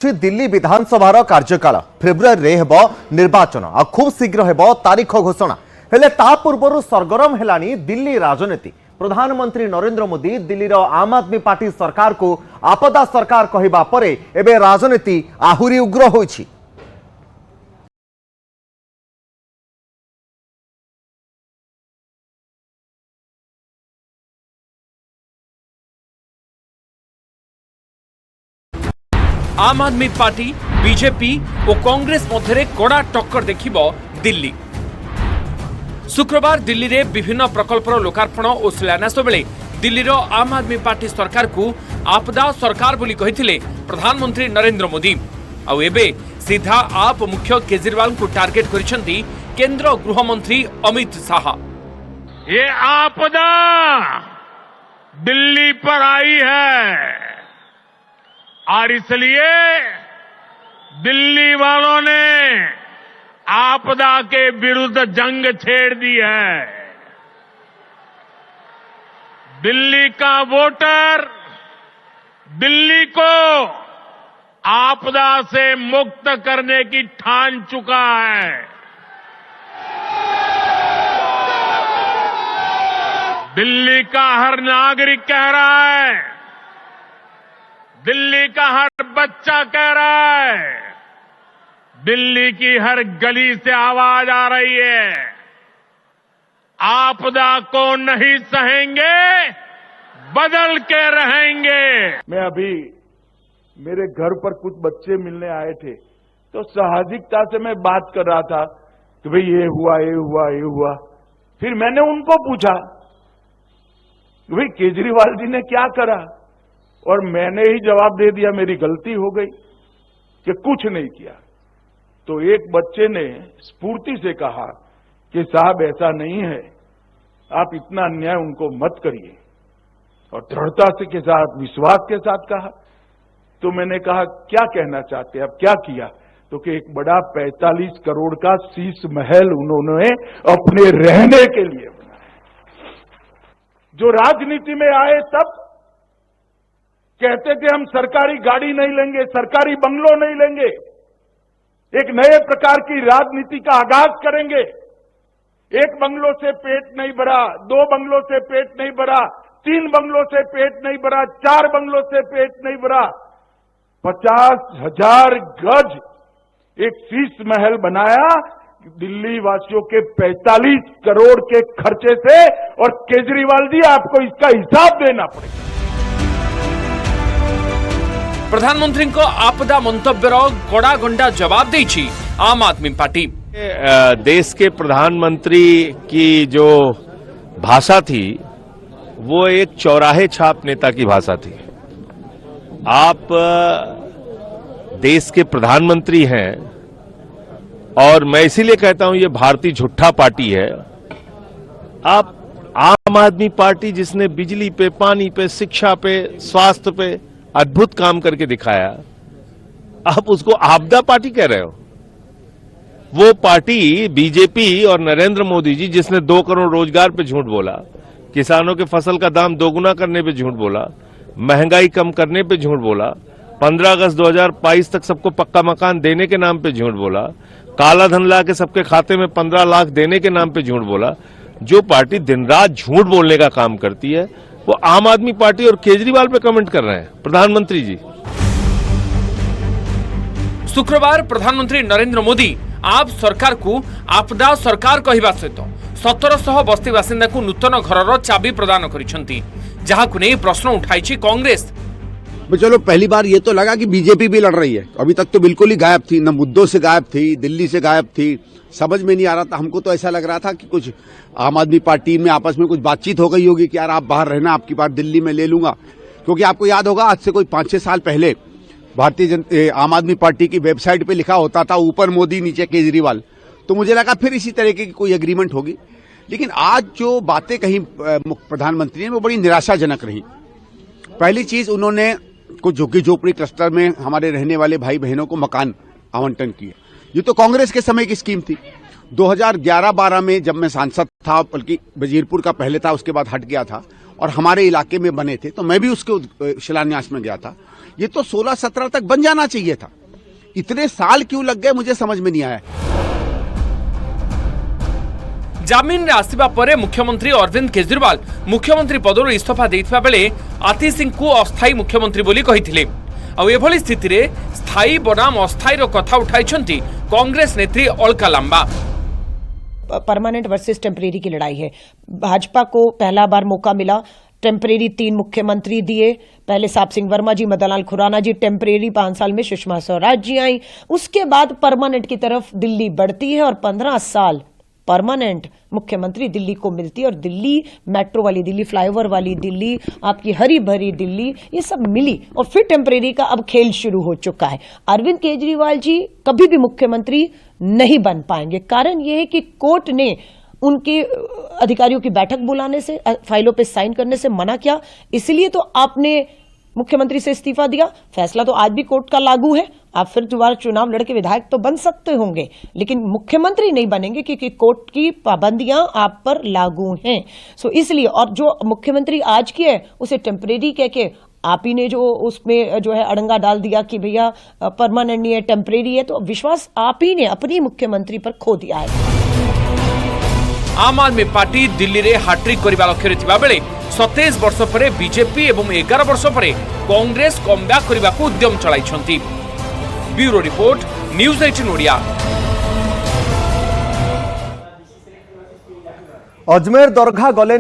दिल्ली विधानसभा कार्यकाल फेब्रुआरी निर्वाचन आ खूब शीघ्र हेब तारीख घोषणा हेले ता पूर्व सरगरम हेलानी दिल्ली राजनीति। प्रधानमंत्री नरेंद्र मोदी दिल्लीर आम आदमी पार्टी सरकार को आपदा सरकार कहवा परे एबे राजनीति आहुरी उग्र होइछि। आम आदमी पार्टी बीजेपी और कांग्रेस मध्य कड़ा टक्कर देखिबो दिल्ली। शुक्रवार दिल्ली रे विभिन्न प्रकल्पर लोकार्पण और शिलान्यास बेले दिल्लीर आम आदमी पार्टी सरकार को आपदा सरकार बोली कहिथिले प्रधानमंत्री नरेंद्र मोदी। आउ एबे सीधा आप मुख्य केजरीवाल को टार्गेट करिसेंती केंद्र गृह मंत्री अमित शाह। ये आपदा दिल्ली पर आई है और इसलिए दिल्ली वालों ने आपदा के विरुद्ध जंग छेड़ दी है। दिल्ली का वोटर दिल्ली को आपदा से मुक्त करने की ठान चुका है। दिल्ली का हर नागरिक कह रहा है, दिल्ली का हर बच्चा कह रहा है, दिल्ली की हर गली से आवाज आ रही है, आपदा को नहीं सहेंगे, बदल के रहेंगे। मैं अभी मेरे घर पर कुछ बच्चे मिलने आए थे तो साहसिकता से मैं बात कर रहा था कि भाई ये हुआ ये हुआ ये हुआ। फिर मैंने उनको पूछा कि भाई केजरीवाल जी ने क्या करा, और मैंने ही जवाब दे दिया मेरी गलती हो गई कि कुछ नहीं किया। तो एक बच्चे ने स्फूर्ति से कहा कि साहब ऐसा नहीं है, आप इतना अन्याय उनको मत करिए, और दृढ़ता से के साथ विश्वास के साथ कहा। तो मैंने कहा क्या कहना चाहते हैं, अब क्या किया? तो कि एक बड़ा 45 करोड़ का शीश महल उन्होंने अपने रहने के लिए बनाया। जो राजनीति में आए तब कहते थे हम सरकारी गाड़ी नहीं लेंगे, सरकारी बंगलो नहीं लेंगे, एक नए प्रकार की राजनीति का आगाज करेंगे। एक बंगलों से पेट नहीं भरा, 2 बंगलों से पेट नहीं भरा, 3 बंगलों से पेट नहीं भरा, 4 बंगलों से पेट नहीं भरा, 50,000 गज एक शीश महल बनाया दिल्ली वासियों के 45 करोड़ के खर्चे से। और केजरीवाल जी आपको इसका हिसाब देना पड़ेगा। प्रधानमंत्री को आपदा मंतव्यर कड़ा गंडा जवाब देछि आम आदमी पार्टी। देश के प्रधानमंत्री की जो भाषा थी वो एक चौराहे छाप नेता की भाषा थी। आप देश के प्रधानमंत्री हैं और मैं इसीलिए कहता हूं ये भारतीय झूठा पार्टी है। आप आम आदमी पार्टी जिसने बिजली पे, पानी पे, शिक्षा पे, स्वास्थ्य पे अद्भुत काम करके दिखाया, आप उसको आपदा पार्टी कह रहे हो। वो पार्टी बीजेपी और नरेंद्र मोदी जी जिसने 2 करोड़ रोजगार पे झूठ बोला, किसानों के फसल का दाम दोगुना करने पे झूठ बोला, महंगाई कम करने पे झूठ बोला, 15 अगस्त 2022 तक सबको पक्का मकान देने के नाम पे झूठ बोला, काला धन ला के सबके खाते में 15 लाख देने के नाम पे झूठ बोला। जो पार्टी दिन रात झूठ बोलने का काम करती है वो आम आदमी पार्टी और केजरीवाल पे कमेंट कर रहे हैं प्रधानमंत्री जी। शुक्रवार प्रधानमंत्री नरेंद्र मोदी आप सरकार को आपदा सरकार कहवा सहित 1700 बस्ती बासिंदा को नूतन घरर चाबी प्रदान करिसेंती, जहां नहीं प्रश्न उठाई कांग्रेस। चलो पहली बार ये तो लगा कि बीजेपी भी लड़ रही है, अभी तक तो बिल्कुल ही गायब थी, न मुद्दों से गायब थी, दिल्ली से गायब थी, समझ में नहीं आ रहा था। हमको तो ऐसा लग रहा था कि कुछ आम आदमी पार्टी में आपस में कुछ बातचीत हो गई होगी कि यार आप बाहर रहना, आपकी बात दिल्ली में ले लूंगा। क्योंकि आपको याद होगा आज से कोई 5-6 साल पहले आम आदमी पार्टी की वेबसाइट पे लिखा होता था ऊपर मोदी नीचे केजरीवाल, तो मुझे लगा फिर इसी तरीके की कोई एग्रीमेंट होगी। लेकिन आज जो बातें कही प्रधानमंत्री ने वो बड़ी निराशाजनक रही। पहली चीज, उन्होंने कुछ झुग्गी झोपड़ी क्लस्टर में हमारे रहने वाले भाई बहनों को मकान आवंटन किए। ये तो कांग्रेस के समय की स्कीम थी। 2011-12 में जब मैं सांसद था, बल्कि वजीरपुर का पहले था, उसके बाद हट गया था और हमारे इलाके में बने थे, तो मैं भी उसके शिलान्यास में गया था। ये तो 16-17 तक बन जाना चाहिए था। इतने साल क्यों लग गए मुझे समझ में नहीं आया। जामिन रे आसिबा परे मुख्यमंत्री अरविंद केजरीवाल मुख्यमंत्री पदरु इस्तीफा देइथिबा बेले आतिश सिंह को अस्थायी मुख्यमंत्री बोली कहिथिले। आ एभली स्थिति रे स्थायी बनाम अस्थायी रो कथा उठाइछंती कांग्रेस नेत्री Alka Lamba. Permanent versus temporary की लड़ाई है। भाजपा को पहला बार मौका मिला, टेम्परेरी 3 मुख्यमंत्री दिए। पहले साप सिंह वर्मा जी, मदन लाल खुराना जी, टेम्परेरी 5 साल में सुषमा स्वराज जी आई। उसके बाद परमानेंट की तरफ दिल्ली बढ़ती है और 15 साल परमानेंट मुख्यमंत्री दिल्ली को मिलती है। और दिल्ली मेट्रो वाली दिल्ली, फ्लाईओवर वाली दिल्ली, आपकी हरी भरी दिल्ली, ये सब मिली और फिर टेम्परेरी का अब खेल शुरू हो चुका है। अरविंद केजरीवाल जी कभी भी मुख्यमंत्री नहीं बन पाएंगे। कारण यह है कि कोर्ट ने उनके अधिकारियों की बैठक बुलाने से, फाइलों पे साइन करने से मना किया। इसलिए तो आपने मुख्यमंत्री से इस्तीफा दिया। फैसला तो आज भी कोर्ट का लागू है। आप फिर दोबारा चुनाव लड़के विधायक तो बन सकते होंगे, लेकिन मुख्यमंत्री नहीं बनेंगे क्योंकि कोर्ट की पाबंदियां आप पर लागू हैं। सो इसलिए, और जो मुख्यमंत्री आज की है उसे टेम्परेरी कह के आप ही ने जो उसमें जो है अड़ंगा डाल दिया कि भैया परमानेंट नहीं है, टेम्परेरी है, तो विश्वास आप ही ने अपनी मुख्यमंत्री पर खो दिया है। आम आदमी पार्टी दिल्ली रे हाट्रिक करबा लक्ष्य थिबा बेले 27 वर्ष परे बीजेपी एवं 11 वर्ष परे कांग्रेस कमब्याक करबा को उद्यम चलाइछंती। Bureau report, news 18 Odia. Ajmer Dargah गले